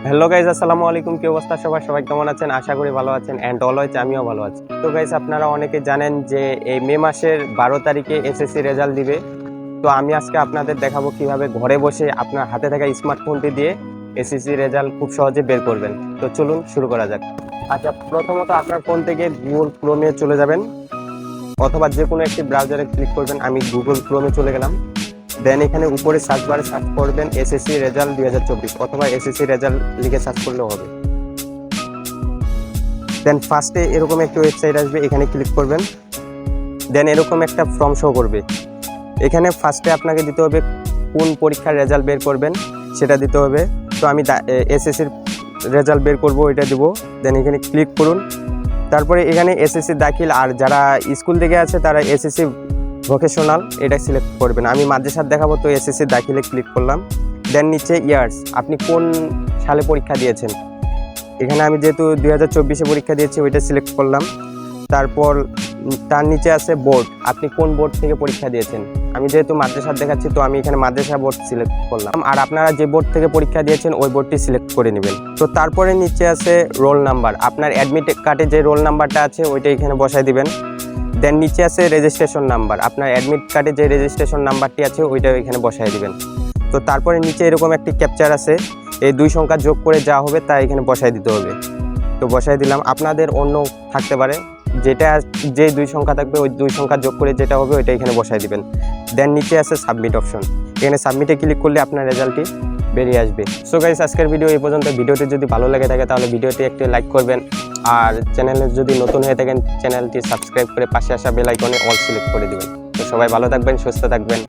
Hello guys, আসসালামু আলাইকুম। কি অবস্থা সবার? সবাই কেমন আছেন? আশা করি ভালো আছেন অ্যান্ড অলওয়েজ আমিও ভালো আছি। তো গাইজ, আপনারা অনেকে জানেন যে এই মে মাসের 12 তারিখে এসএসসি রেজাল্ট দিবে। তো আমি আজকে আপনাদের দেখাবো কিভাবে ঘরে বসে আপনার হাতে থাকা স্মার্টফোনটি দিয়ে এসএসসি রেজাল্ট খুব সহজে বের করবেন। তো চলুন শুরু করা যাক। আচ্ছা, প্রথমত আপনার ফোন থেকে গুগল ক্রোমে চলে যাবেন অথবা যে কোনো একটি ব্রাউজারে ক্লিক করবেন। আমি গুগল ক্রোমে চলে গেলাম। দেন এখানে উপরে সার্চ বারে সার্চ করবেন এসএসসি রেজাল্ট 2024 অথবা এসএসসি রেজাল্ট লিখে সার্চ করলেও হবে। দেন ফার্স্টে এরকম একটা ওয়েবসাইট আসবে, এখানে ক্লিক করবেন। দেন এরকম একটা ফর্ম শো করবে। এখানে ফার্স্টে আপনাকে দিতে হবে কোন পরীক্ষার রেজাল্ট বের করবেন সেটা দিতে হবে। তো আমি এসএসসির রেজাল্ট বের করব, এটা দেব। দেন এখানে ক্লিক করুন। তারপরে এখানে এসএসসি দাখিল, আর যারা স্কুল থেকে আছে তারা এসএসসি ভোকেশনাল এটা সিলেক্ট করবেন। আমি মাদ্রাসার দেখাবো, তো এসএসসি দাখিলে ক্লিক করলাম। দেন নিচে ইয়ার্স, আপনি কোন সালে পরীক্ষা দিয়েছেন। এখানে আমি যেহেতু 2024-এ পরীক্ষা দিয়েছি ওইটা সিলেক্ট করলাম। তারপর তার নিচে আছে বোর্ড, আপনি কোন বোর্ড থেকে পরীক্ষা দিয়েছেন। আমি যেহেতু মাদ্রাসার দেখাচ্ছি তো আমি এখানে মাদ্রাসা বোর্ড সিলেক্ট করলাম। আর আপনারা যে বোর্ড থেকে পরীক্ষা দিয়েছেন ওই বোর্ডটি সিলেক্ট করে নেবেন। তো তারপরে নিচে আছে রোল নাম্বার, আপনার অ্যাডমিট কার্ডে যে রোল নাম্বারটা আছে ওইটা এখানে বসায় দিবেন। দেন নিচে আছে রেজিস্ট্রেশন নাম্বার, আপনার অ্যাডমিট কার্ডে যে রেজিস্ট্রেশন নাম্বারটি আছে ওইটা এখানে বসায় দিবেন। তো তারপরে নিচে এরকম একটি ক্যাপচার আছে, এই দুই সংখ্যা যোগ করে যা হবে তা এখানে বসায় দিতে হবে। তো বসায় দিলাম। আপনাদের অন্য থাকতে পারে, যেটা যে দুই সংখ্যা থাকবে ওই দুই সংখ্যা যোগ করে যেটা হবে ওইটা এখানে বসায় দিবেন। দেন নিচে আছে সাবমিট অপশন, এখানে সাবমিটে ক্লিক করলে আপনার রেজাল্টটি বেরিয়ে আসবে। সো গাইস, আজকের ভিডিও এই পর্যন্ত। ভিডিওটি যদি ভালো লেগে থাকে তাহলে ভিডিওটি একটু লাইক করবেন, আর চ্যানেলে যদি নতুন হয়ে থাকেন চ্যানেলটি সাবস্ক্রাইব করে পাশে আসা বেল আইকনে অল সিলেক্ট করে দিবেন। তো সবাই ভালো থাকবেন, সুস্থ থাকবেন।